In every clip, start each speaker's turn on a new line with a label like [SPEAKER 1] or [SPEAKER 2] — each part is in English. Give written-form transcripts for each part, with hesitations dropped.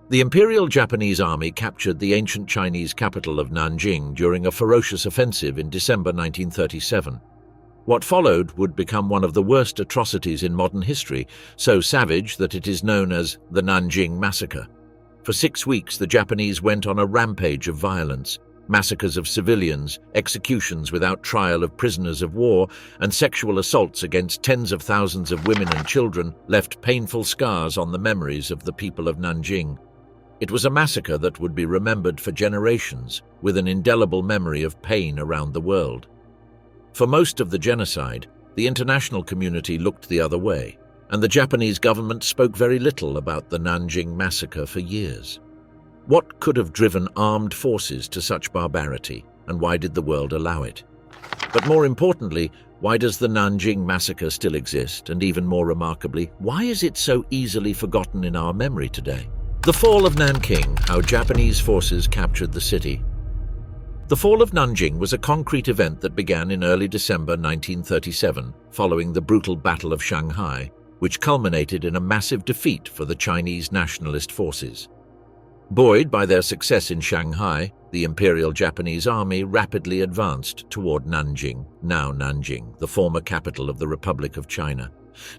[SPEAKER 1] The Imperial Japanese Army captured the ancient Chinese capital of Nanjing during a ferocious offensive in December 1937. What followed would become one of the worst atrocities in modern history, so savage that it is known as the Nanjing Massacre. For 6 weeks, the Japanese went on a rampage of violence. Massacres of civilians, executions without trial of prisoners of war, and sexual assaults against tens of thousands of women and children left painful scars on the memories of the people of Nanjing. It was a massacre that would be remembered for generations, with an indelible memory of pain around the world. For most of the genocide, the international community looked the other way, and the Japanese government spoke very little about the Nanjing Massacre for years. What could have driven armed forces to such barbarity, and why did the world allow it? But more importantly, why does the Nanjing Massacre still exist, and even more remarkably, why is it so easily forgotten in our memory today? The fall of Nanking, how Japanese forces captured the city. The fall of Nanjing was a concrete event that began in early December 1937, following the brutal Battle of Shanghai, which culminated in a massive defeat for the Chinese nationalist forces. Buoyed by their success in Shanghai, the Imperial Japanese Army rapidly advanced toward Nanjing, now Nanjing, the former capital of the Republic of China.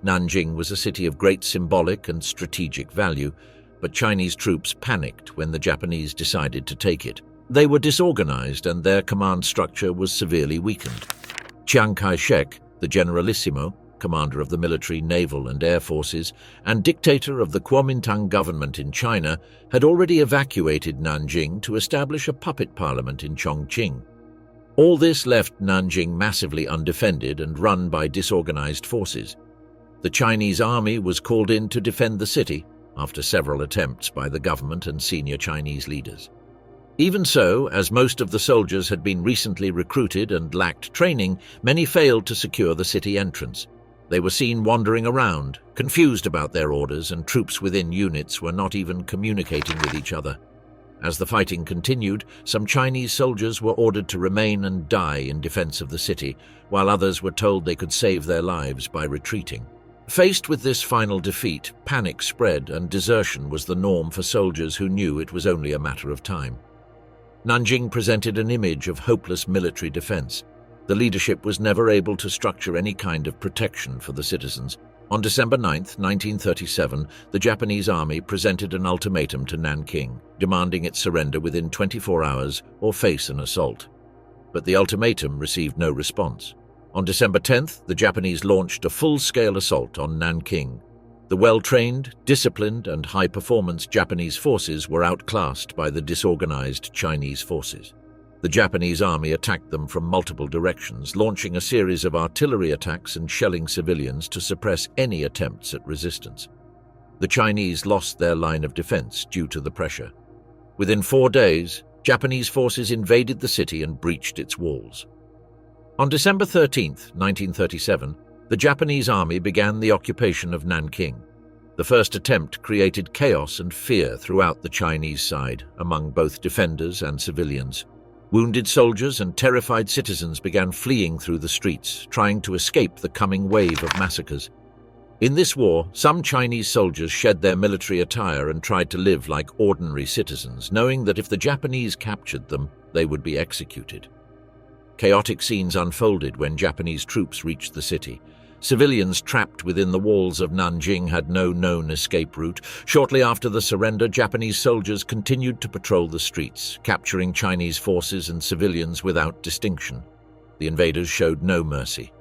[SPEAKER 1] Nanjing was a city of great symbolic and strategic value, but Chinese troops panicked when the Japanese decided to take it. They were disorganized and their command structure was severely weakened. Chiang Kai-shek, the Generalissimo, commander of the military, naval and air forces, and dictator of the Kuomintang government in China, had already evacuated Nanjing to establish a puppet parliament in Chongqing. All this left Nanjing massively undefended and run by disorganized forces. The Chinese army was called in to defend the city, after several attempts by the government and senior Chinese leaders. Even so, as most of the soldiers had been recently recruited and lacked training, many failed to secure the city entrance. They were seen wandering around, confused about their orders, and troops within units were not even communicating with each other. As the fighting continued, some Chinese soldiers were ordered to remain and die in defense of the city, while others were told they could save their lives by retreating. Faced with this final defeat, panic spread and desertion was the norm for soldiers who knew it was only a matter of time. Nanjing presented an image of hopeless military defense. The leadership was never able to structure any kind of protection for the citizens. On December 9, 1937, the Japanese army presented an ultimatum to Nanking, demanding its surrender within 24 hours or face an assault. But the ultimatum received no response. On December 10th, the Japanese launched a full-scale assault on Nanking. The well-trained, disciplined, and high-performance Japanese forces were outclassed by the disorganized Chinese forces. The Japanese army attacked them from multiple directions, launching a series of artillery attacks and shelling civilians to suppress any attempts at resistance. The Chinese lost their line of defense due to the pressure. Within 4 days, Japanese forces invaded the city and breached its walls. On December 13, 1937, the Japanese army began the occupation of Nanking. The first attempt created chaos and fear throughout the Chinese side, among both defenders and civilians. Wounded soldiers and terrified citizens began fleeing through the streets, trying to escape the coming wave of massacres. In this war, some Chinese soldiers shed their military attire and tried to live like ordinary citizens, knowing that if the Japanese captured them, they would be executed. Chaotic scenes unfolded when Japanese troops reached the city. Civilians trapped within the walls of Nanjing had no known escape route. Shortly after the surrender, Japanese soldiers continued to patrol the streets, capturing Chinese forces and civilians without distinction. The invaders showed no mercy.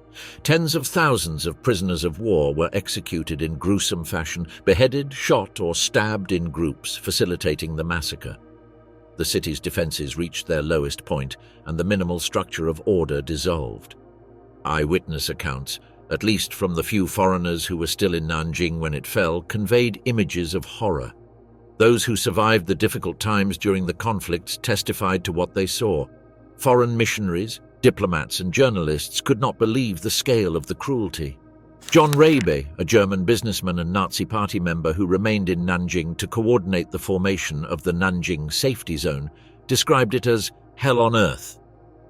[SPEAKER 1] Tens of thousands of prisoners of war were executed in gruesome fashion, beheaded, shot, or stabbed in groups, facilitating the massacre. The city's defenses reached their lowest point, and the minimal structure of order dissolved. Eyewitness accounts, at least from the few foreigners who were still in Nanjing when it fell, conveyed images of horror. Those who survived the difficult times during the conflicts testified to what they saw. Foreign missionaries, diplomats, and journalists could not believe the scale of the cruelty. John Rabe, a German businessman and Nazi Party member who remained in Nanjing to coordinate the formation of the Nanjing Safety Zone, described it as hell on earth.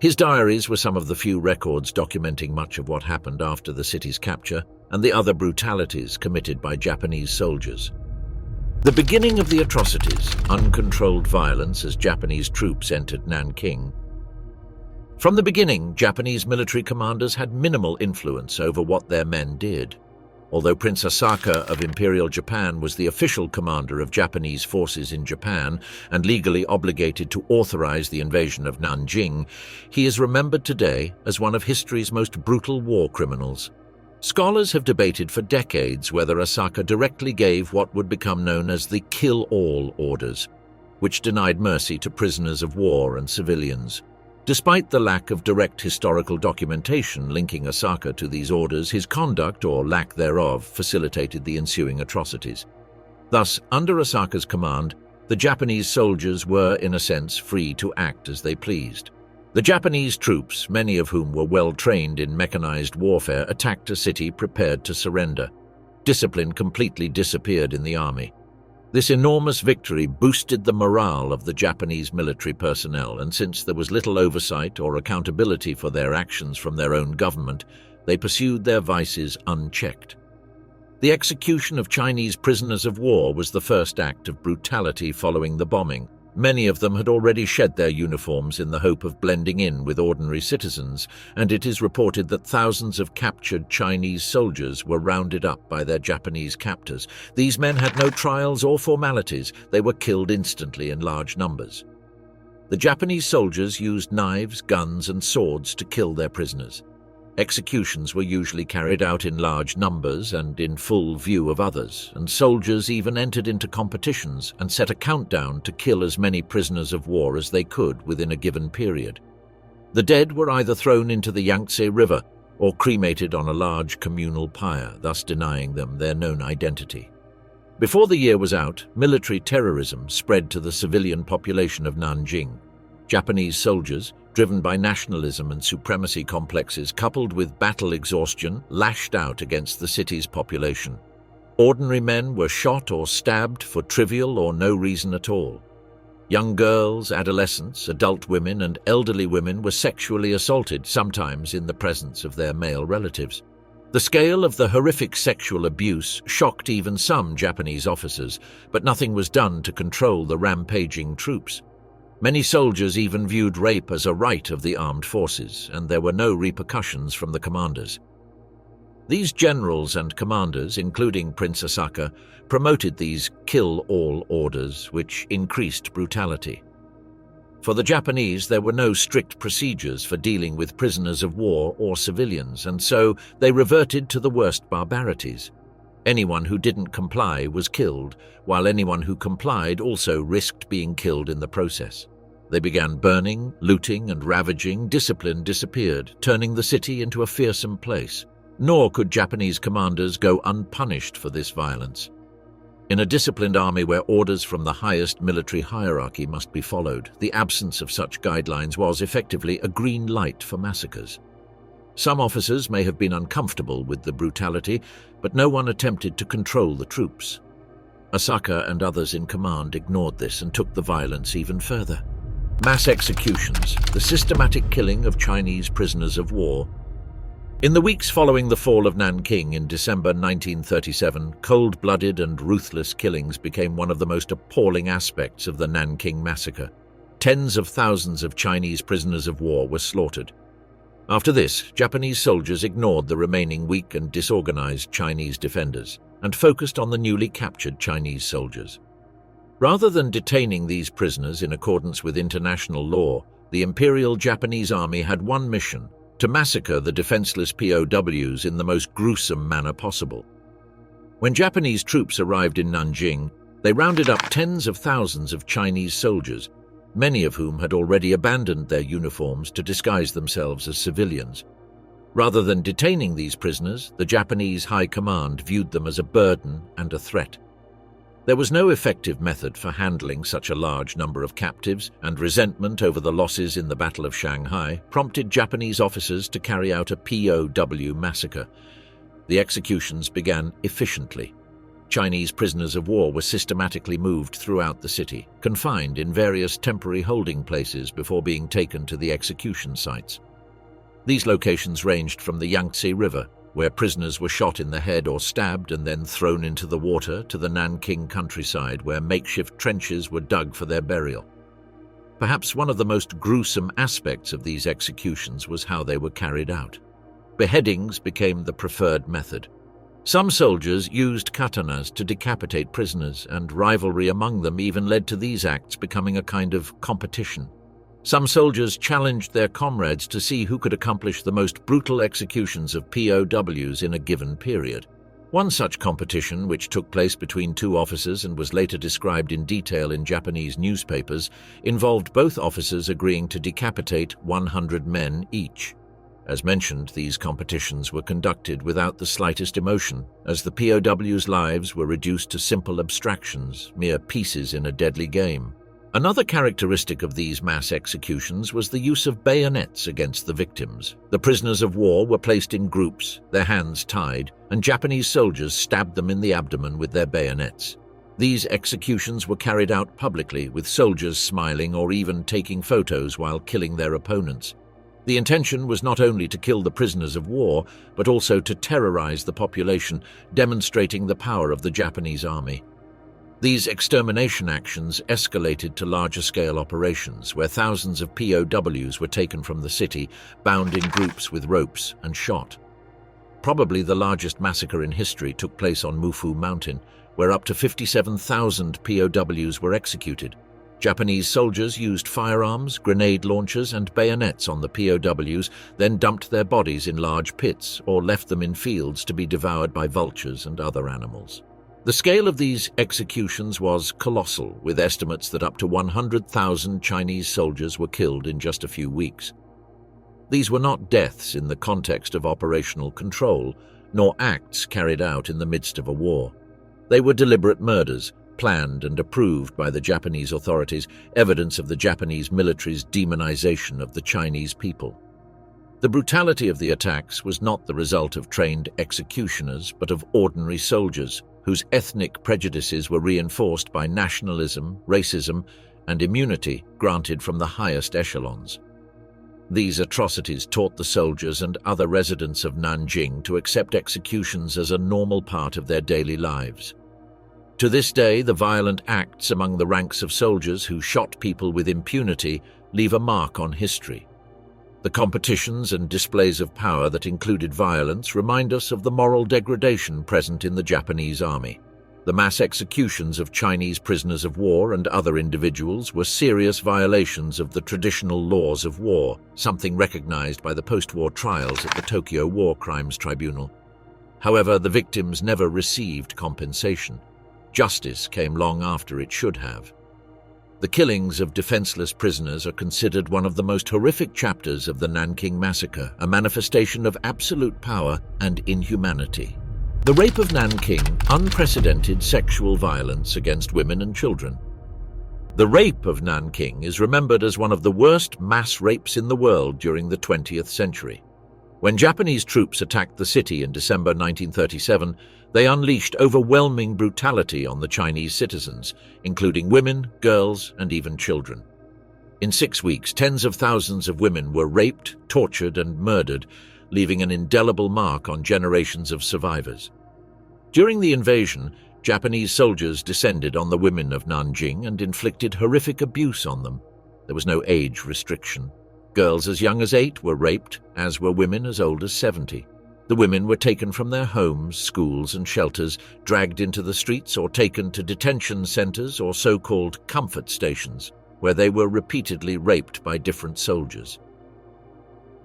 [SPEAKER 1] His diaries were some of the few records documenting much of what happened after the city's capture and the other brutalities committed by Japanese soldiers. The beginning of the atrocities, uncontrolled violence as Japanese troops entered Nanking. From the beginning, Japanese military commanders had minimal influence over what their men did. Although Prince Asaka of Imperial Japan was the official commander of Japanese forces in Japan and legally obligated to authorize the invasion of Nanjing, he is remembered today as one of history's most brutal war criminals. Scholars have debated for decades whether Asaka directly gave what would become known as the Kill All orders, which denied mercy to prisoners of war and civilians. Despite the lack of direct historical documentation linking Asaka to these orders, his conduct, or lack thereof, facilitated the ensuing atrocities. Thus, under Asaka's command, the Japanese soldiers were, in a sense, free to act as they pleased. The Japanese troops, many of whom were well trained in mechanized warfare, attacked a city prepared to surrender. Discipline completely disappeared in the army. This enormous victory boosted the morale of the Japanese military personnel, and since there was little oversight or accountability for their actions from their own government, they pursued their vices unchecked. The execution of Chinese prisoners of war was the first act of brutality following the bombing. Many of them had already shed their uniforms in the hope of blending in with ordinary citizens, and it is reported that thousands of captured Chinese soldiers were rounded up by their Japanese captors. These men had no trials or formalities. They were killed instantly in large numbers. The Japanese soldiers used knives, guns, and swords to kill their prisoners. Executions were usually carried out in large numbers and in full view of others, and soldiers even entered into competitions and set a countdown to kill as many prisoners of war as they could within a given period. The dead were either thrown into the Yangtze River or cremated on a large communal pyre, thus denying them their known identity. Before the year was out, military terrorism spread to the civilian population of Nanjing. Japanese soldiers, driven by nationalism and supremacy complexes coupled with battle exhaustion, lashed out against the city's population. Ordinary men were shot or stabbed for trivial or no reason at all. Young girls, adolescents, adult women, and elderly women were sexually assaulted, sometimes in the presence of their male relatives. The scale of the horrific sexual abuse shocked even some Japanese officers, but nothing was done to control the rampaging troops. Many soldiers even viewed rape as a right of the armed forces, and there were no repercussions from the commanders. These generals and commanders, including Prince Asaka, promoted these kill-all orders, which increased brutality. For the Japanese, there were no strict procedures for dealing with prisoners of war or civilians, and so they reverted to the worst barbarities. Anyone who didn't comply was killed, while anyone who complied also risked being killed in the process. They began burning, looting, and ravaging. Discipline disappeared, turning the city into a fearsome place. Nor could Japanese commanders go unpunished for this violence. In a disciplined army where orders from the highest military hierarchy must be followed, the absence of such guidelines was effectively a green light for massacres. Some officers may have been uncomfortable with the brutality, but no one attempted to control the troops. Asaka and others in command ignored this and took the violence even further. Mass executions, the systematic killing of Chinese prisoners of war. In the weeks following the fall of Nanking in December 1937, cold-blooded and ruthless killings became one of the most appalling aspects of the Nanking Massacre. Tens of thousands of Chinese prisoners of war were slaughtered. After this, Japanese soldiers ignored the remaining weak and disorganized Chinese defenders and focused on the newly captured Chinese soldiers. Rather than detaining these prisoners in accordance with international law, the Imperial Japanese Army had one mission: to massacre the defenseless POWs in the most gruesome manner possible. When Japanese troops arrived in Nanjing, they rounded up tens of thousands of Chinese soldiers, many of whom had already abandoned their uniforms to disguise themselves as civilians. Rather than detaining these prisoners, the Japanese High Command viewed them as a burden and a threat. There was no effective method for handling such a large number of captives, and resentment over the losses in the Battle of Shanghai prompted Japanese officers to carry out a POW massacre. The executions began efficiently. Chinese prisoners of war were systematically moved throughout the city, confined in various temporary holding places before being taken to the execution sites. These locations ranged from the Yangtze River, where prisoners were shot in the head or stabbed and then thrown into the water, to the Nanking countryside, where makeshift trenches were dug for their burial. Perhaps one of the most gruesome aspects of these executions was how they were carried out. Beheadings became the preferred method. Some soldiers used katanas to decapitate prisoners, and rivalry among them even led to these acts becoming a kind of competition. Some soldiers challenged their comrades to see who could accomplish the most brutal executions of POWs in a given period. One such competition, which took place between two officers and was later described in detail in Japanese newspapers, involved both officers agreeing to decapitate 100 men each. As mentioned, these competitions were conducted without the slightest emotion, as the POWs' lives were reduced to simple abstractions, mere pieces in a deadly game. Another characteristic of these mass executions was the use of bayonets against the victims. The prisoners of war were placed in groups, their hands tied, and Japanese soldiers stabbed them in the abdomen with their bayonets. These executions were carried out publicly, with soldiers smiling or even taking photos while killing their opponents. The intention was not only to kill the prisoners of war, but also to terrorize the population, demonstrating the power of the Japanese army. These extermination actions escalated to larger-scale operations, where thousands of POWs were taken from the city, bound in groups with ropes, and shot. Probably the largest massacre in history took place on Mufu Mountain, where up to 57,000 POWs were executed. Japanese soldiers used firearms, grenade launchers, and bayonets on the POWs, then dumped their bodies in large pits or left them in fields to be devoured by vultures and other animals. The scale of these executions was colossal, with estimates that up to 100,000 Chinese soldiers were killed in just a few weeks. These were not deaths in the context of operational control, nor acts carried out in the midst of a war. They were deliberate murders, planned and approved by the Japanese authorities, evidence of the Japanese military's demonization of the Chinese people. The brutality of the attacks was not the result of trained executioners, but of ordinary soldiers, whose ethnic prejudices were reinforced by nationalism, racism, and immunity granted from the highest echelons. These atrocities taught the soldiers and other residents of Nanjing to accept executions as a normal part of their daily lives. To this day, the violent acts among the ranks of soldiers who shot people with impunity leave a mark on history. The competitions and displays of power that included violence remind us of the moral degradation present in the Japanese army. The mass executions of Chinese prisoners of war and other individuals were serious violations of the traditional laws of war, something recognized by the post-war trials at the Tokyo War Crimes Tribunal. However, the victims never received compensation. Justice came long after it should have. The killings of defenseless prisoners are considered one of the most horrific chapters of the Nanking Massacre, a manifestation of absolute power and inhumanity. The rape of Nanking, unprecedented sexual violence against women and children. The rape of Nanking is remembered as one of the worst mass rapes in the world during the 20th century. When Japanese troops attacked the city in December 1937, they unleashed overwhelming brutality on the Chinese citizens, including women, girls, and even children. In 6 weeks, tens of thousands of women were raped, tortured, and murdered, leaving an indelible mark on generations of survivors. During the invasion, Japanese soldiers descended on the women of Nanjing and inflicted horrific abuse on them. There was no age restriction. Girls as young as 8 were raped, as were women as old as 70. The women were taken from their homes, schools, and shelters, dragged into the streets or taken to detention centers or so-called comfort stations, where they were repeatedly raped by different soldiers.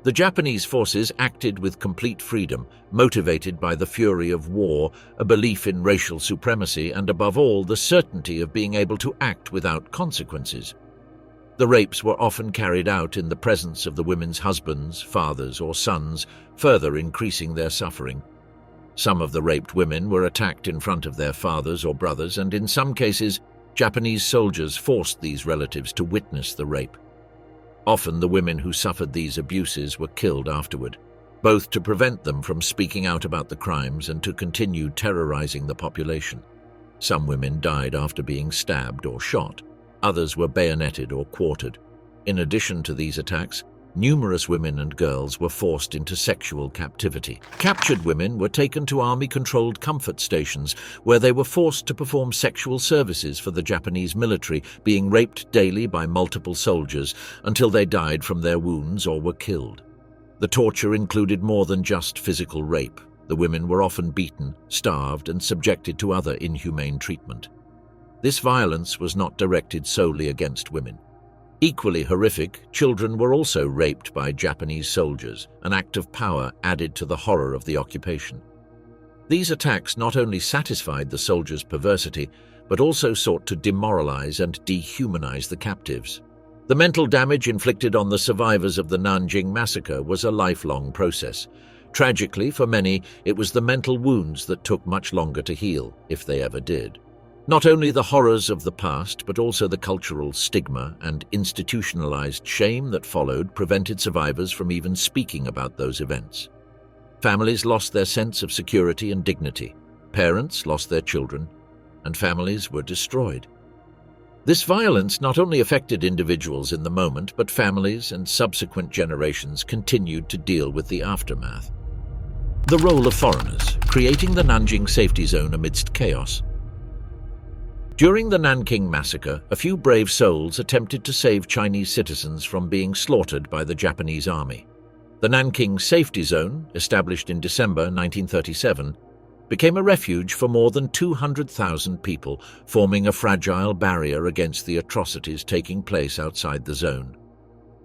[SPEAKER 1] The Japanese forces acted with complete freedom, motivated by the fury of war, a belief in racial supremacy, and above all, the certainty of being able to act without consequences. The rapes were often carried out in the presence of the women's husbands, fathers, or sons, further increasing their suffering. Some of the raped women were attacked in front of their fathers or brothers, and in some cases, Japanese soldiers forced these relatives to witness the rape. Often the women who suffered these abuses were killed afterward, both to prevent them from speaking out about the crimes and to continue terrorizing the population. Some women died after being stabbed or shot. Others were bayoneted or quartered. In addition to these attacks, numerous women and girls were forced into sexual captivity. Captured women were taken to army-controlled comfort stations where they were forced to perform sexual services for the Japanese military, being raped daily by multiple soldiers until they died from their wounds or were killed. The torture included more than just physical rape. The women were often beaten, starved, and subjected to other inhumane treatment. This violence was not directed solely against women. Equally horrific, children were also raped by Japanese soldiers, an act of power added to the horror of the occupation. These attacks not only satisfied the soldiers' perversity, but also sought to demoralize and dehumanize the captives. The mental damage inflicted on the survivors of the Nanjing Massacre was a lifelong process. Tragically, for many, it was the mental wounds that took much longer to heal, if they ever did. Not only the horrors of the past, but also the cultural stigma and institutionalized shame that followed prevented survivors from even speaking about those events. Families lost their sense of security and dignity. Parents lost their children, and families were destroyed. This violence not only affected individuals in the moment, but families and subsequent generations continued to deal with the aftermath. The role of foreigners, creating the Nanjing safety zone amidst chaos. During the Nanking Massacre, a few brave souls attempted to save Chinese citizens from being slaughtered by the Japanese army. The Nanking Safety Zone, established in December 1937, became a refuge for more than 200,000 people, forming a fragile barrier against the atrocities taking place outside the zone.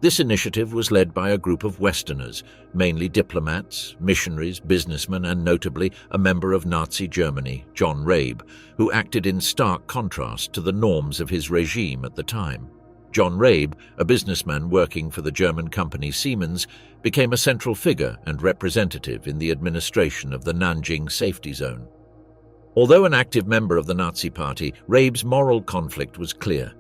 [SPEAKER 1] This initiative was led by a group of Westerners, mainly diplomats, missionaries, businessmen, and notably a member of Nazi Germany, John Rabe, who acted in stark contrast to the norms of his regime at the time. John Rabe, a businessman working for the German company Siemens, became a central figure and representative in the administration of the Nanjing Safety Zone. Although an active member of the Nazi Party, Rabe's moral conflict was clear.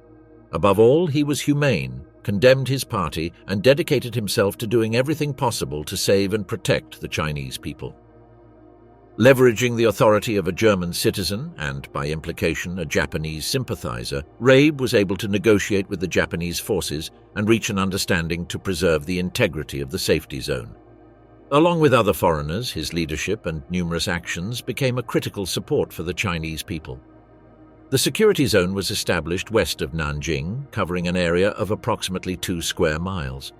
[SPEAKER 1] Above all, he was humane, condemned his party, and dedicated himself to doing everything possible to save and protect the Chinese people. Leveraging the authority of a German citizen, and by implication a Japanese sympathizer, Rabe was able to negotiate with the Japanese forces and reach an understanding to preserve the integrity of the safety zone. Along with other foreigners, his leadership and numerous actions became a critical support for the Chinese people. The security zone was established west of Nanjing, covering an area of approximately 2 square miles.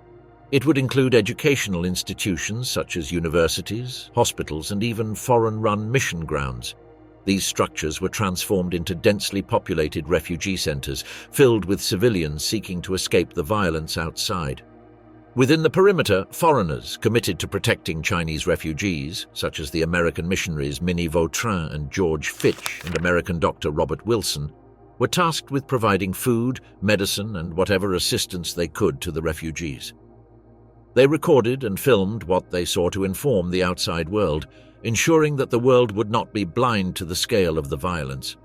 [SPEAKER 1] It would include educational institutions such as universities, hospitals, and even foreign-run mission grounds. These structures were transformed into densely populated refugee centers, filled with civilians seeking to escape the violence outside. Within the perimeter, foreigners committed to protecting Chinese refugees, such as the American missionaries Minnie Vautrin and George Fitch and American Dr. Robert Wilson, were tasked with providing food, medicine, and whatever assistance they could to the refugees. They recorded and filmed what they saw to inform the outside world, ensuring that the world would not be blind to the scale of the violence.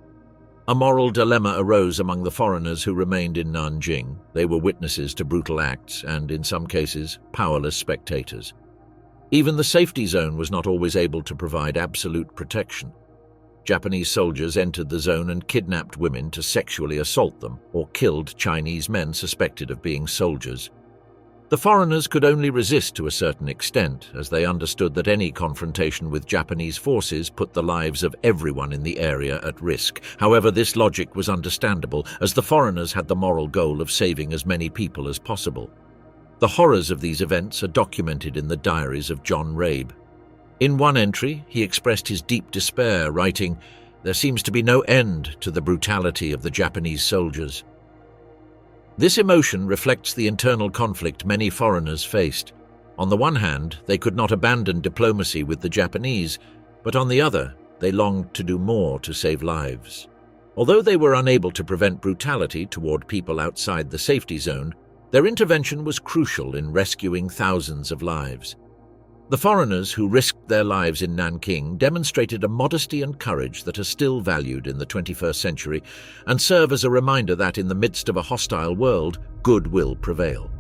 [SPEAKER 1] A moral dilemma arose among the foreigners who remained in Nanjing. They were witnesses to brutal acts and, in some cases, powerless spectators. Even the safety zone was not always able to provide absolute protection. Japanese soldiers entered the zone and kidnapped women to sexually assault them, or killed Chinese men suspected of being soldiers. The foreigners could only resist to a certain extent, as they understood that any confrontation with Japanese forces put the lives of everyone in the area at risk. However, this logic was understandable, as the foreigners had the moral goal of saving as many people as possible. The horrors of these events are documented in the diaries of John Rabe. In one entry, he expressed his deep despair, writing, "There seems to be no end to the brutality of the Japanese soldiers." This emotion reflects the internal conflict many foreigners faced. On the one hand, they could not abandon diplomacy with the Japanese, but on the other, they longed to do more to save lives. Although they were unable to prevent brutality toward people outside the safety zone, their intervention was crucial in rescuing thousands of lives. The foreigners who risked their lives in Nanking demonstrated a modesty and courage that are still valued in the 21st century and serve as a reminder that in the midst of a hostile world, good will prevail.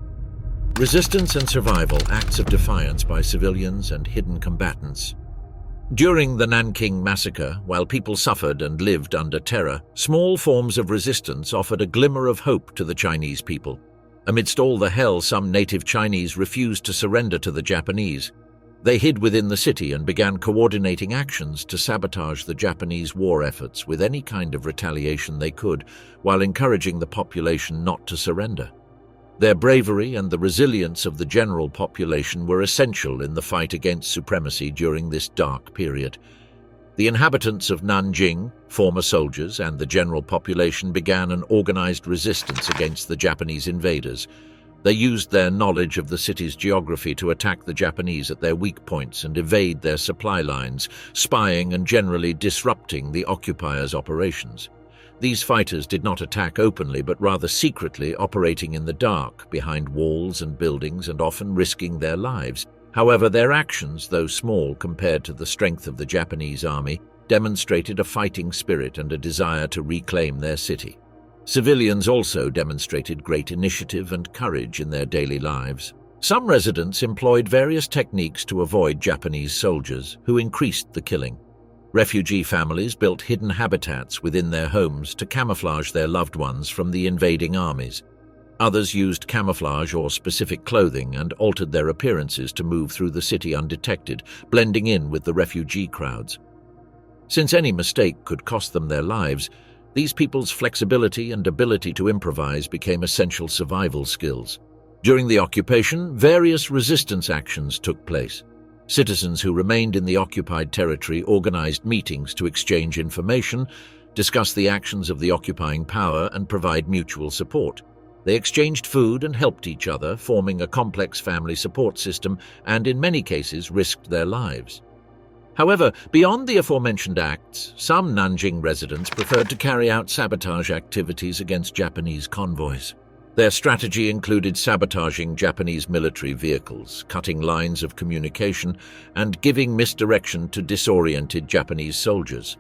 [SPEAKER 1] Resistance and survival, acts of defiance by civilians and hidden combatants. During the Nanking Massacre, while people suffered and lived under terror, small forms of resistance offered a glimmer of hope to the Chinese people. Amidst all the hell, some native Chinese refused to surrender to the Japanese. They hid within the city and began coordinating actions to sabotage the Japanese war efforts with any kind of retaliation they could, while encouraging the population not to surrender. Their bravery and the resilience of the general population were essential in the fight against supremacy during this dark period. The inhabitants of Nanjing, former soldiers, and the general population began an organized resistance against the Japanese invaders. They used their knowledge of the city's geography to attack the Japanese at their weak points and evade their supply lines, spying and generally disrupting the occupiers' operations. These fighters did not attack openly, but rather secretly, operating in the dark, behind walls and buildings, and often risking their lives. However, their actions, though small compared to the strength of the Japanese army, demonstrated a fighting spirit and a desire to reclaim their city. Civilians also demonstrated great initiative and courage in their daily lives. Some residents employed various techniques to avoid Japanese soldiers, who increased the killing. Refugee families built hidden habitats within their homes to camouflage their loved ones from the invading armies. Others used camouflage or specific clothing and altered their appearances to move through the city undetected, blending in with the refugee crowds. Since any mistake could cost them their lives, these people's flexibility and ability to improvise became essential survival skills. During the occupation, various resistance actions took place. Citizens who remained in the occupied territory organized meetings to exchange information, discuss the actions of the occupying power, and provide mutual support. They exchanged food and helped each other, forming a complex family support system, and in many cases risked their lives. However, beyond the aforementioned acts, some Nanjing residents preferred to carry out sabotage activities against Japanese convoys. Their strategy included sabotaging Japanese military vehicles, cutting lines of communication, and giving misdirection to disoriented Japanese soldiers.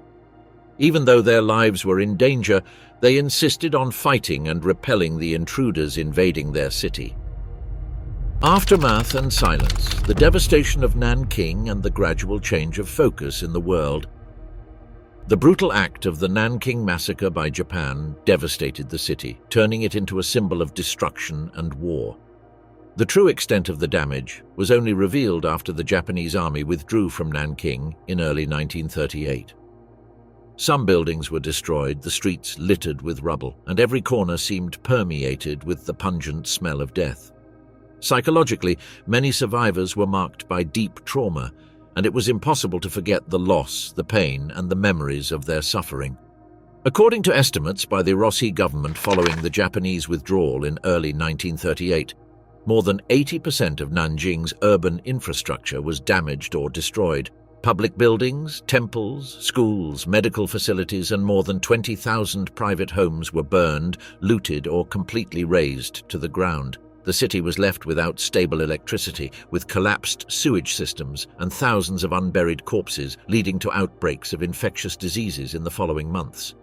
[SPEAKER 1] Even though their lives were in danger, they insisted on fighting and repelling the intruders invading their city. Aftermath and silence, the devastation of Nanking and the gradual change of focus in the world. The brutal act of the Nanking Massacre by Japan devastated the city, turning it into a symbol of destruction and war. The true extent of the damage was only revealed after the Japanese army withdrew from Nanking in early 1938. Some buildings were destroyed, the streets littered with rubble, and every corner seemed permeated with the pungent smell of death. Psychologically, many survivors were marked by deep trauma, and it was impossible to forget the loss, the pain, and the memories of their suffering. According to estimates by the Rossi government following the Japanese withdrawal in early 1938, more than 80% of Nanjing's urban infrastructure was damaged or destroyed. Public buildings, temples, schools, medical facilities, and more than 20,000 private homes were burned, looted, or completely razed to the ground. The city was left without stable electricity, with collapsed sewage systems and thousands of unburied corpses, leading to outbreaks of infectious diseases in the following months.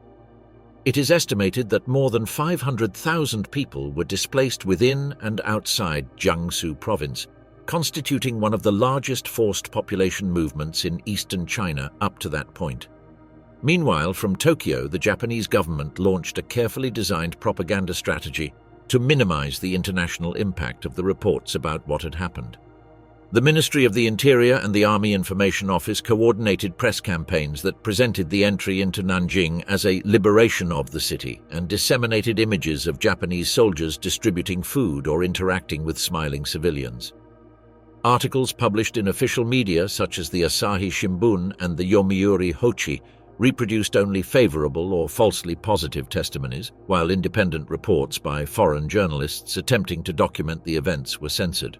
[SPEAKER 1] It is estimated that more than 500,000 people were displaced within and outside Jiangsu province, constituting one of the largest forced population movements in eastern China up to that point. Meanwhile, from Tokyo, the Japanese government launched a carefully designed propaganda strategy to minimize the international impact of the reports about what had happened. The Ministry of the Interior and the Army Information Office coordinated press campaigns that presented the entry into Nanjing as a liberation of the city and disseminated images of Japanese soldiers distributing food or interacting with smiling civilians. Articles published in official media such as the Asahi Shimbun and the Yomiuri Hochi reproduced only favorable or falsely positive testimonies, while independent reports by foreign journalists attempting to document the events were censored.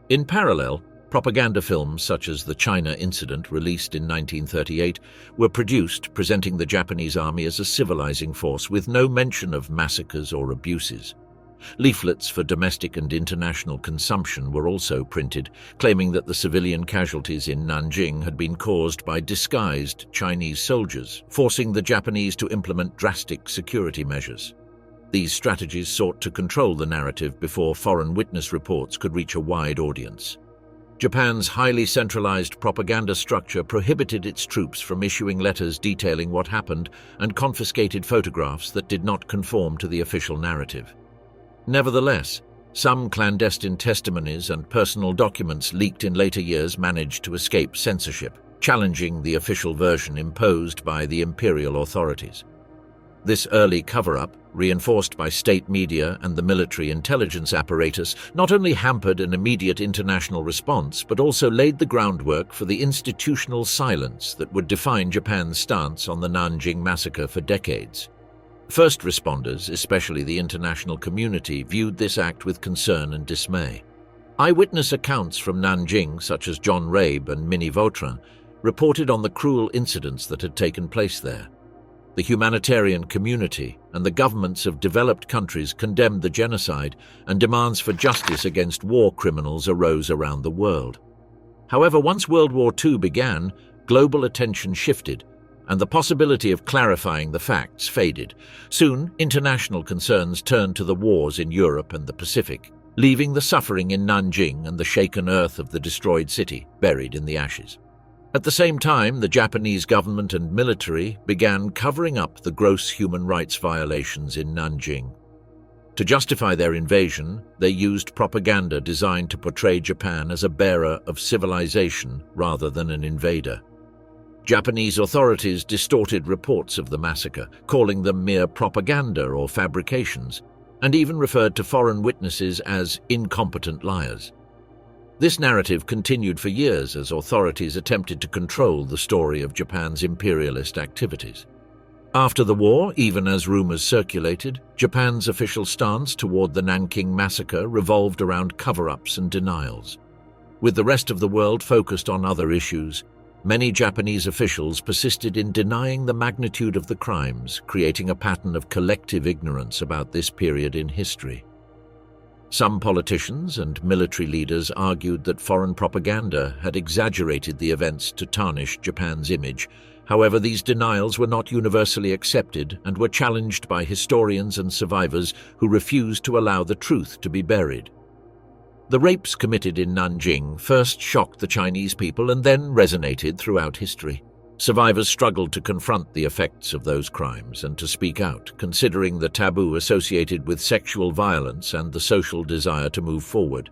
[SPEAKER 1] In parallel, propaganda films such as The China Incident, released in 1938, were produced presenting the Japanese army as a civilizing force with no mention of massacres or abuses. Leaflets for domestic and international consumption were also printed, claiming that the civilian casualties in Nanjing had been caused by disguised Chinese soldiers, forcing the Japanese to implement drastic security measures. These strategies sought to control the narrative before foreign witness reports could reach a wide audience. Japan's highly centralized propaganda structure prohibited its troops from issuing letters detailing what happened and confiscated photographs that did not conform to the official narrative. Nevertheless, some clandestine testimonies and personal documents leaked in later years managed to escape censorship, challenging the official version imposed by the imperial authorities. This early cover-up, reinforced by state media and the military intelligence apparatus, not only hampered an immediate international response but also laid the groundwork for the institutional silence that would define Japan's stance on the Nanjing Massacre for decades. First responders, especially the international community, viewed this act with concern and dismay. Eyewitness accounts from Nanjing, such as John Rabe and Minnie Vautrin, reported on the cruel incidents that had taken place there. The humanitarian community and the governments of developed countries condemned the genocide, and demands for justice against war criminals arose around the world. However, once World War II began, global attention shifted, and the possibility of clarifying the facts faded. Soon, international concerns turned to the wars in Europe and the Pacific, leaving the suffering in Nanjing and the shaken earth of the destroyed city buried in the ashes. At the same time, the Japanese government and military began covering up the gross human rights violations in Nanjing. To justify their invasion, they used propaganda designed to portray Japan as a bearer of civilization rather than an invader. Japanese authorities distorted reports of the massacre, calling them mere propaganda or fabrications, and even referred to foreign witnesses as incompetent liars. This narrative continued for years as authorities attempted to control the story of Japan's imperialist activities. After the war, even as rumors circulated, Japan's official stance toward the Nanking Massacre revolved around cover-ups and denials. With the rest of the world focused on other issues, many Japanese officials persisted in denying the magnitude of the crimes, creating a pattern of collective ignorance about this period in history. Some politicians and military leaders argued that foreign propaganda had exaggerated the events to tarnish Japan's image. However, these denials were not universally accepted and were challenged by historians and survivors who refused to allow the truth to be buried. The rapes committed in Nanjing first shocked the Chinese people and then resonated throughout history. Survivors struggled to confront the effects of those crimes and to speak out, considering the taboo associated with sexual violence and the social desire to move forward.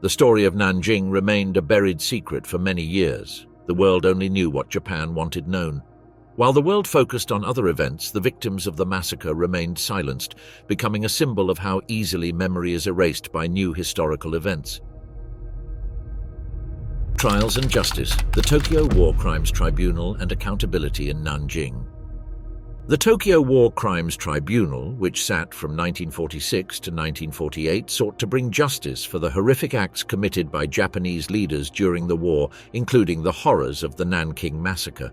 [SPEAKER 1] The story of Nanjing remained a buried secret for many years. The world only knew what Japan wanted known. While the world focused on other events, the victims of the massacre remained silenced, becoming a symbol of how easily memory is erased by new historical events. Trials and Justice, the Tokyo War Crimes Tribunal and Accountability in Nanjing. The Tokyo War Crimes Tribunal, which sat from 1946 to 1948, sought to bring justice for the horrific acts committed by Japanese leaders during the war, including the horrors of the Nanking Massacre.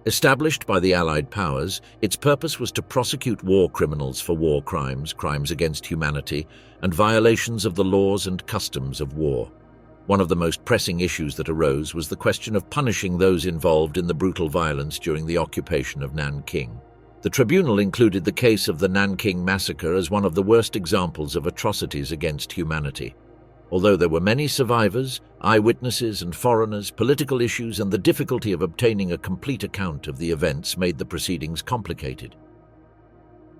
[SPEAKER 1] Established by the Allied powers, its purpose was to prosecute war criminals for war crimes, crimes against humanity, and violations of the laws and customs of war. One of the most pressing issues that arose was the question of punishing those involved in the brutal violence during the occupation of Nanking. The tribunal included the case of the Nanking Massacre as one of the worst examples of atrocities against humanity. Although there were many survivors, eyewitnesses and foreigners, political issues and the difficulty of obtaining a complete account of the events made the proceedings complicated.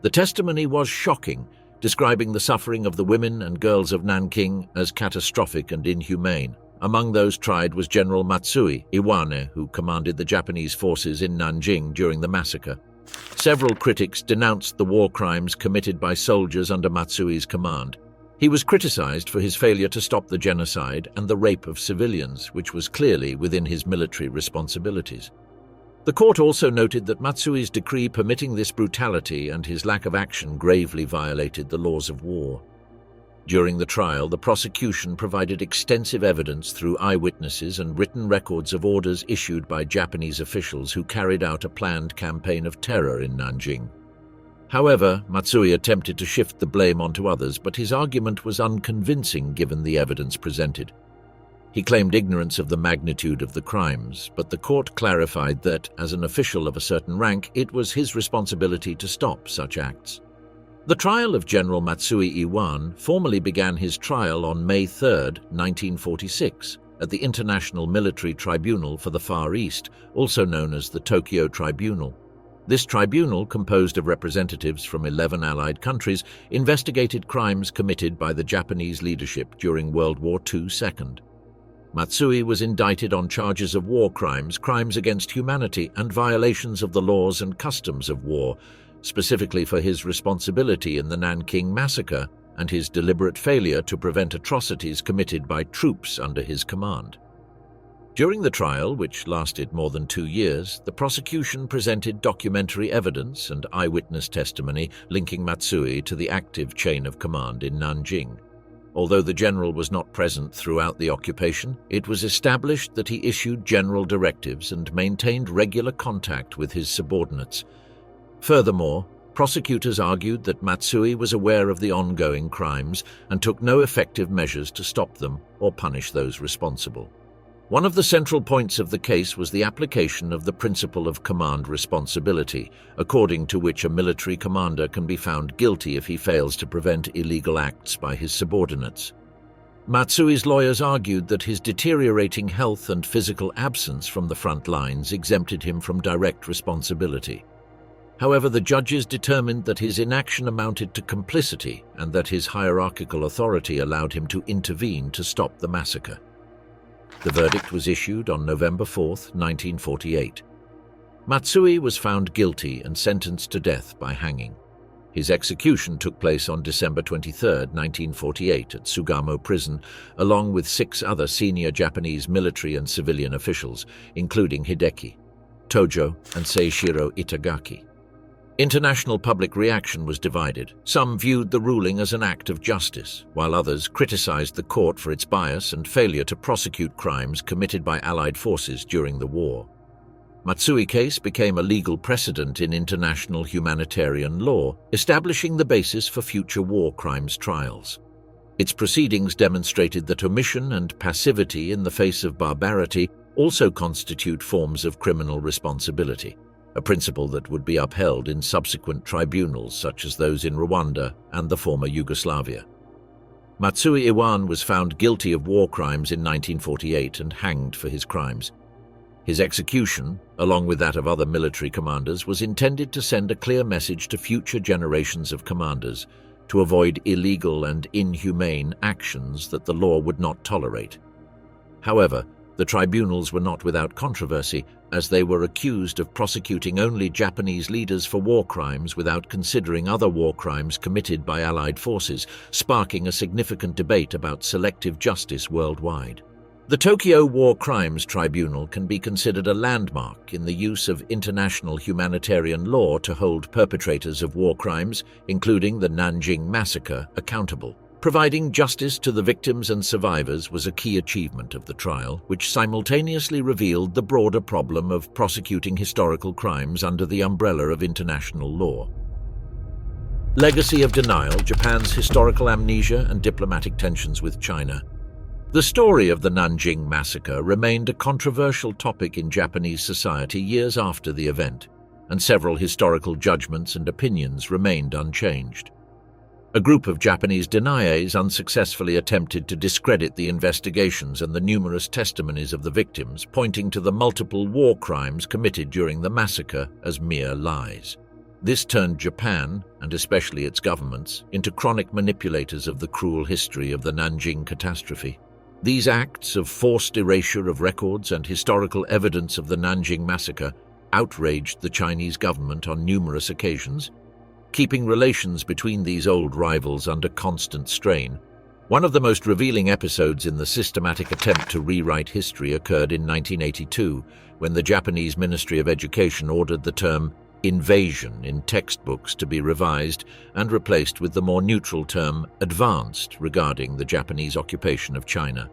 [SPEAKER 1] The testimony was shocking, describing the suffering of the women and girls of Nanking as catastrophic and inhumane. Among those tried was General Matsui Iwane, who commanded the Japanese forces in Nanjing during the massacre. Several critics denounced the war crimes committed by soldiers under Matsui's command. He was criticized for his failure to stop the genocide and the rape of civilians, which was clearly within his military responsibilities. The court also noted that Matsui's decree permitting this brutality and his lack of action gravely violated the laws of war. During the trial, the prosecution provided extensive evidence through eyewitnesses and written records of orders issued by Japanese officials who carried out a planned campaign of terror in Nanjing. However, Matsui attempted to shift the blame onto others, but his argument was unconvincing given the evidence presented. He claimed ignorance of the magnitude of the crimes, but the court clarified that, as an official of a certain rank, it was his responsibility to stop such acts. The trial of General Matsui Iwane formally began his trial on May 3, 1946, at the International Military Tribunal for the Far East, also known as the Tokyo Tribunal. This tribunal, composed of representatives from 11 Allied countries, investigated crimes committed by the Japanese leadership during World War II. Matsui was indicted on charges of war crimes, crimes against humanity, and violations of the laws and customs of war, specifically for his responsibility in the Nanking Massacre and his deliberate failure to prevent atrocities committed by troops under his command. During the trial, which lasted more than 2 years, the prosecution presented documentary evidence and eyewitness testimony linking Matsui to the active chain of command in Nanjing. Although the general was not present throughout the occupation, it was established that he issued general directives and maintained regular contact with his subordinates. Furthermore, prosecutors argued that Matsui was aware of the ongoing crimes and took no effective measures to stop them or punish those responsible. One of the central points of the case was the application of the principle of command responsibility, according to which a military commander can be found guilty if he fails to prevent illegal acts by his subordinates. Matsui's lawyers argued that his deteriorating health and physical absence from the front lines exempted him from direct responsibility. However, the judges determined that his inaction amounted to complicity and that his hierarchical authority allowed him to intervene to stop the massacre. The verdict was issued on November 4, 1948. Matsui was found guilty and sentenced to death by hanging. His execution took place on December 23, 1948 at Sugamo Prison, along with 6 other senior Japanese military and civilian officials, including Hideki, Tojo, and Seishiro Itagaki. International public reaction was divided. Some viewed the ruling as an act of justice, while others criticized the court for its bias and failure to prosecute crimes committed by Allied forces during the war. Matsui's case became a legal precedent in international humanitarian law, establishing the basis for future war crimes trials. Its proceedings demonstrated that omission and passivity in the face of barbarity also constitute forms of criminal responsibility, a principle that would be upheld in subsequent tribunals such as those in Rwanda and the former Yugoslavia. Matsui Iwan was found guilty of war crimes in 1948 and hanged for his crimes. His execution, along with that of other military commanders, was intended to send a clear message to future generations of commanders to avoid illegal and inhumane actions that the law would not tolerate. However, the tribunals were not without controversy, as they were accused of prosecuting only Japanese leaders for war crimes without considering other war crimes committed by Allied forces, sparking a significant debate about selective justice worldwide. The Tokyo War Crimes Tribunal can be considered a landmark in the use of international humanitarian law to hold perpetrators of war crimes, including the Nanjing Massacre, accountable. Providing justice to the victims and survivors was a key achievement of the trial, which simultaneously revealed the broader problem of prosecuting historical crimes under the umbrella of international law. Legacy of denial, Japan's historical amnesia and diplomatic tensions with China. The story of the Nanjing Massacre remained a controversial topic in Japanese society years after the event, and several historical judgments and opinions remained unchanged. A group of Japanese deniers unsuccessfully attempted to discredit the investigations and the numerous testimonies of the victims, pointing to the multiple war crimes committed during the massacre as mere lies. This turned Japan, and especially its governments, into chronic manipulators of the cruel history of the Nanjing catastrophe. These acts of forced erasure of records and historical evidence of the Nanjing Massacre outraged the Chinese government on numerous occasions, keeping relations between these old rivals under constant strain. One of the most revealing episodes in the systematic attempt to rewrite history occurred in 1982, when the Japanese Ministry of Education ordered the term invasion in textbooks to be revised and replaced with the more neutral term advanced regarding the Japanese occupation of China.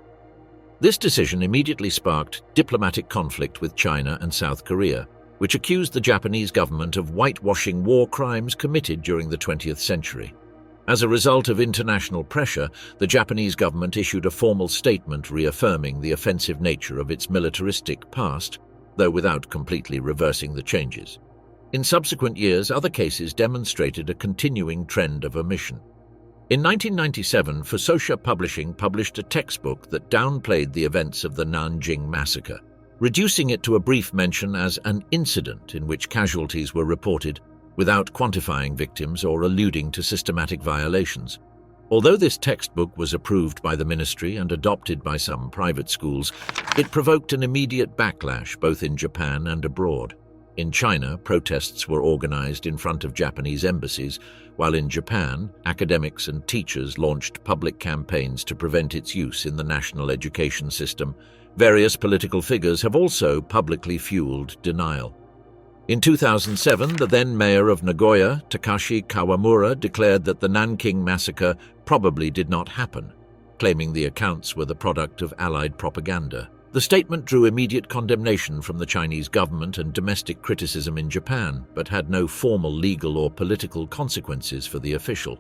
[SPEAKER 1] This decision immediately sparked diplomatic conflict with China and South Korea, which accused the Japanese government of whitewashing war crimes committed during the 20th century. As a result of international pressure, the Japanese government issued a formal statement reaffirming the offensive nature of its militaristic past, though without completely reversing the changes. In subsequent years, other cases demonstrated a continuing trend of omission. In 1997, Fusoshi Publishing published a textbook that downplayed the events of the Nanjing Massacre. reducing it to a brief mention as an incident in which casualties were reported without quantifying victims or alluding to systematic violations. Although this textbook was approved by the ministry and adopted by some private schools, it provoked an immediate backlash both in Japan and abroad. In China, protests were organized in front of Japanese embassies, while in Japan, academics and teachers launched public campaigns to prevent its use in the national education system. Various political figures have also publicly fueled denial. In 2007, the then mayor of Nagoya, Takashi Kawamura, declared that the Nanking Massacre probably did not happen, claiming the accounts were the product of Allied propaganda. The statement drew immediate condemnation from the Chinese government and domestic criticism in Japan, but had no formal legal or political consequences for the official.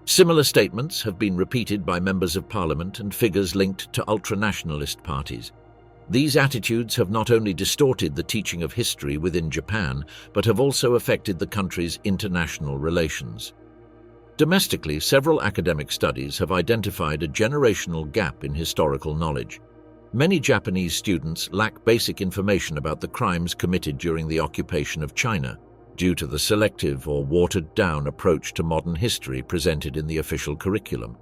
[SPEAKER 1] Similar statements have been repeated by members of parliament and figures linked to ultranationalist parties. These attitudes have not only distorted the teaching of history within Japan, but have also affected the country's international relations. Domestically, several academic studies have identified a generational gap in historical knowledge. Many Japanese students lack basic information about the crimes committed during the occupation of China, due to the selective or watered-down approach to modern history presented in the official curriculum.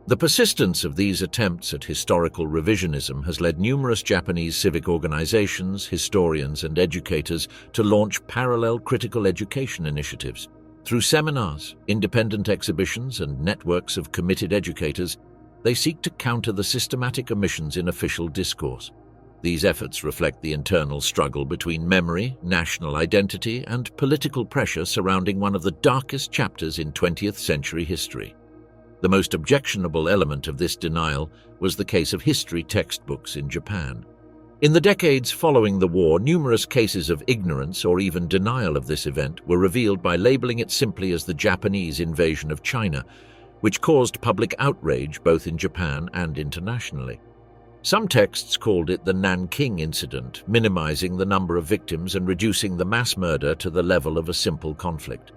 [SPEAKER 1] The persistence of these attempts at historical revisionism has led numerous Japanese civic organizations, historians, and educators to launch parallel critical education initiatives. Through seminars, independent exhibitions, and networks of committed educators, they seek to counter the systematic omissions in official discourse. These efforts reflect the internal struggle between memory, national identity, and political pressure surrounding one of the darkest chapters in 20th century history. The most objectionable element of this denial was the case of history textbooks in Japan. In the decades following the war, numerous cases of ignorance or even denial of this event were revealed by labeling it simply as the Japanese invasion of China, which caused public outrage both in Japan and internationally. Some texts called it the Nanking incident, minimizing the number of victims and reducing the mass murder to the level of a simple conflict.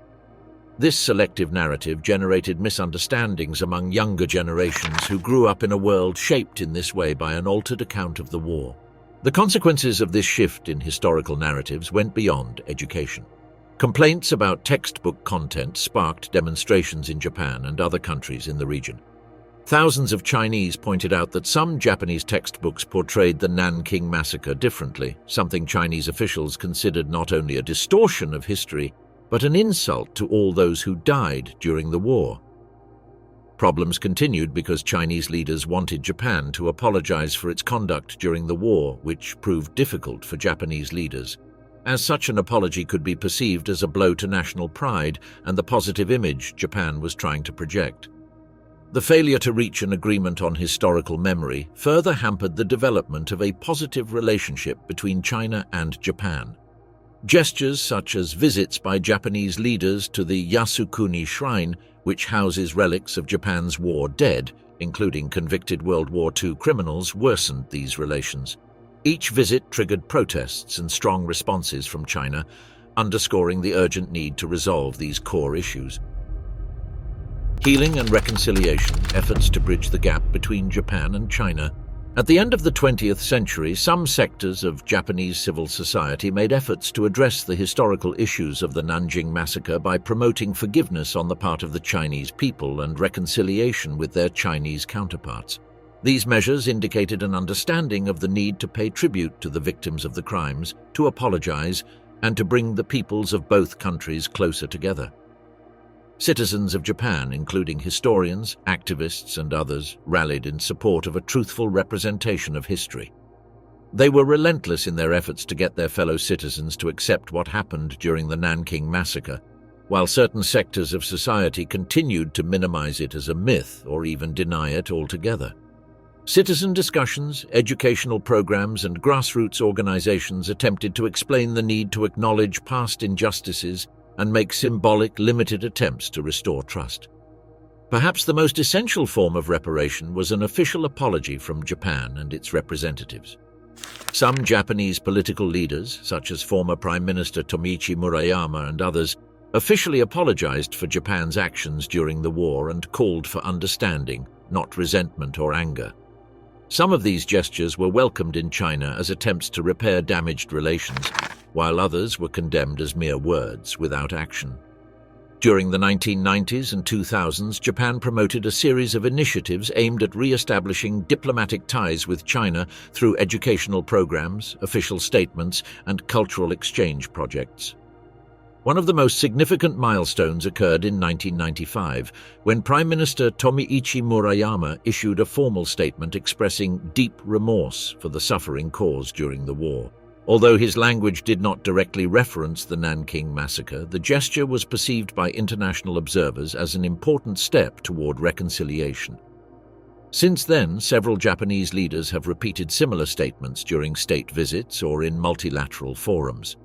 [SPEAKER 1] This selective narrative generated misunderstandings among younger generations who grew up in a world shaped in this way by an altered account of the war. The consequences of this shift in historical narratives went beyond education. Complaints about textbook content sparked demonstrations in Japan and other countries in the region. Thousands of Chinese pointed out that some Japanese textbooks portrayed the Nanking Massacre differently, something Chinese officials considered not only a distortion of history, but an insult to all those who died during the war. Problems continued because Chinese leaders wanted Japan to apologize for its conduct during the war, which proved difficult for Japanese leaders, as such an apology could be perceived as a blow to national pride and the positive image Japan was trying to project. The failure to reach an agreement on historical memory further hampered the development of a positive relationship between China and Japan. Gestures such as visits by Japanese leaders to the Yasukuni Shrine, which houses relics of Japan's war dead, including convicted World War II criminals, worsened these relations. Each visit triggered protests and strong responses from China, underscoring the urgent need to resolve these core issues. Healing and reconciliation, efforts to bridge the gap between Japan and China. At the end of the 20th century, some sectors of Japanese civil society made efforts to address the historical issues of the Nanjing Massacre by promoting forgiveness on the part of the Chinese people and reconciliation with their Chinese counterparts. These measures indicated an understanding of the need to pay tribute to the victims of the crimes, to apologize, and to bring the peoples of both countries closer together. Citizens of Japan, including historians, activists, and others, rallied in support of a truthful representation of history. They were relentless in their efforts to get their fellow citizens to accept what happened during the Nanking Massacre, while certain sectors of society continued to minimize it as a myth or even deny it altogether. Citizen discussions, educational programs, and grassroots organizations attempted to explain the need to acknowledge past injustices and make symbolic, limited attempts to restore trust. Perhaps the most essential form of reparation was an official apology from Japan and its representatives. Some Japanese political leaders, such as former Prime Minister Tomichi Murayama and others, officially apologized for Japan's actions during the war and called for understanding, not resentment or anger. Some of these gestures were welcomed in China as attempts to repair damaged relations, while others were condemned as mere words without action. During the 1990s and 2000s, Japan promoted a series of initiatives aimed at re-establishing diplomatic ties with China through educational programs, official statements, and cultural exchange projects. One of the most significant milestones occurred in 1995, when Prime Minister Tomiichi Murayama issued a formal statement expressing deep remorse for the suffering caused during the war. Although his language did not directly reference the Nanking Massacre, the gesture was perceived by international observers as an important step toward reconciliation. Since then, several Japanese leaders have repeated similar statements during state visits or in multilateral forums.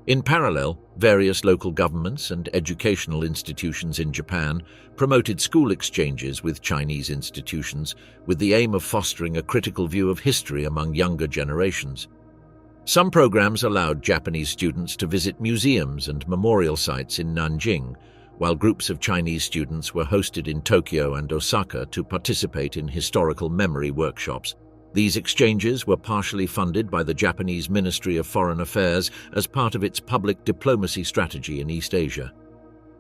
[SPEAKER 1] In parallel, various local governments and educational institutions in Japan promoted school exchanges with Chinese institutions with the aim of fostering a critical view of history among younger generations. Some programs allowed Japanese students to visit museums and memorial sites in Nanjing, while groups of Chinese students were hosted in Tokyo and Osaka to participate in historical memory workshops. These exchanges were partially funded by the Japanese Ministry of Foreign Affairs as part of its public diplomacy strategy in East Asia.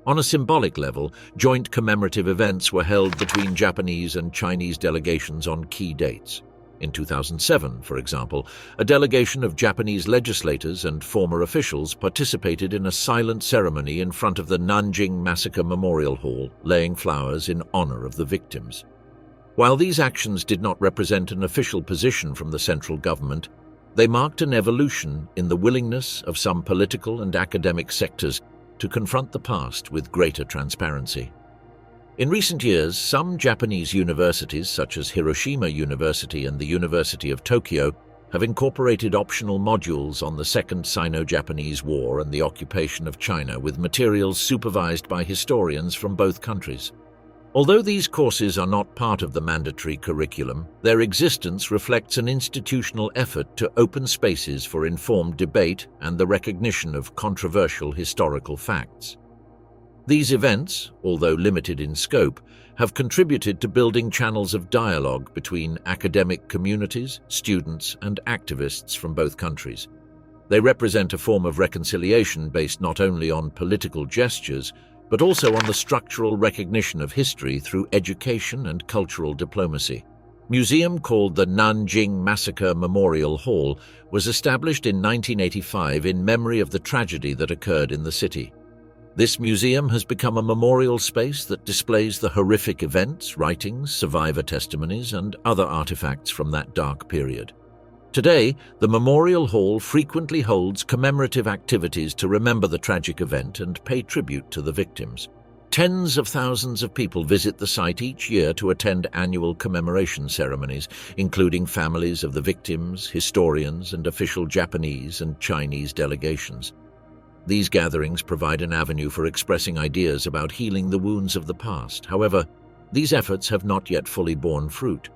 [SPEAKER 1] On a symbolic level, joint commemorative events were held between Japanese and Chinese delegations on key dates. In 2007, for example, a delegation of Japanese legislators and former officials participated in a silent ceremony in front of the Nanjing Massacre Memorial Hall, laying flowers in honor of the victims. While these actions did not represent an official position from the central government, they marked an evolution in the willingness of some political and academic sectors to confront the past with greater transparency. In recent years, some Japanese universities, such as Hiroshima University and the University of Tokyo, have incorporated optional modules on the Second Sino-Japanese War and the occupation of China with materials supervised by historians from both countries. Although these courses are not part of the mandatory curriculum, their existence reflects an institutional effort to open spaces for informed debate and the recognition of controversial historical facts. These events, although limited in scope, have contributed to building channels of dialogue between academic communities, students, and activists from both countries. They represent a form of reconciliation based not only on political gestures, but also on the structural recognition of history through education and cultural diplomacy. Museum called the Nanjing Massacre Memorial Hall was established in 1985 in memory of the tragedy that occurred in the city. This museum has become a memorial space that displays the horrific events, writings, survivor testimonies, and other artifacts from that dark period. Today, the Memorial Hall frequently holds commemorative activities to remember the tragic event and pay tribute to the victims. Tens of thousands of people visit the site each year to attend annual commemoration ceremonies, including families of the victims, historians, and official Japanese and Chinese delegations. These gatherings provide an avenue for expressing ideas about healing the wounds of the past. However, these efforts have not yet fully borne fruit.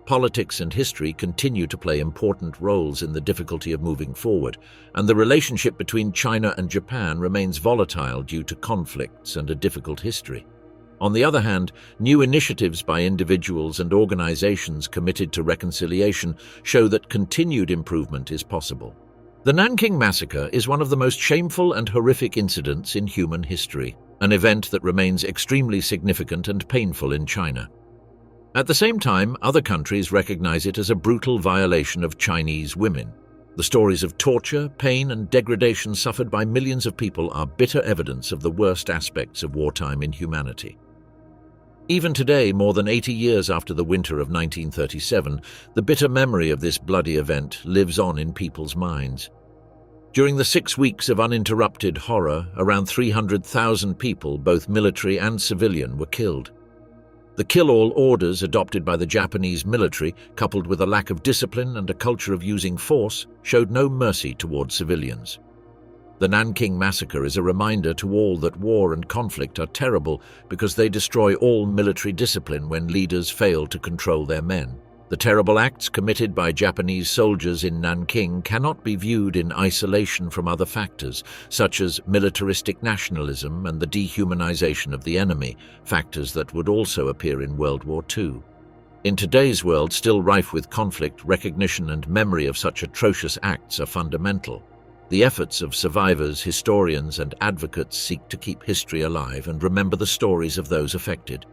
[SPEAKER 1] Politics and history continue to play important roles in the difficulty of moving forward, and the relationship between China and Japan remains volatile due to conflicts and a difficult history. On the other hand, new initiatives by individuals and organizations committed to reconciliation show that continued improvement is possible. The Nanking Massacre is one of the most shameful and horrific incidents in human history, an event that remains extremely significant and painful in China. At the same time, other countries recognize it as a brutal violation of Chinese women. The stories of torture, pain, and degradation suffered by millions of people are bitter evidence of the worst aspects of wartime inhumanity. Even today, more than 80 years after the winter of 1937, the bitter memory of this bloody event lives on in people's minds. During the 6 weeks of uninterrupted horror, around 300,000 people, both military and civilian, were killed. The kill-all orders adopted by the Japanese military, coupled with a lack of discipline and a culture of using force, showed no mercy toward civilians. The Nanking Massacre is a reminder to all that war and conflict are terrible because they destroy all military discipline when leaders fail to control their men. The terrible acts committed by Japanese soldiers in Nanking cannot be viewed in isolation from other factors, such as militaristic nationalism and the dehumanization of the enemy, factors that would also appear in World War II. In today's world, still rife with conflict, recognition and memory of such atrocious acts are fundamental. The efforts of survivors, historians and advocates seek to keep history alive and remember the stories of those affected.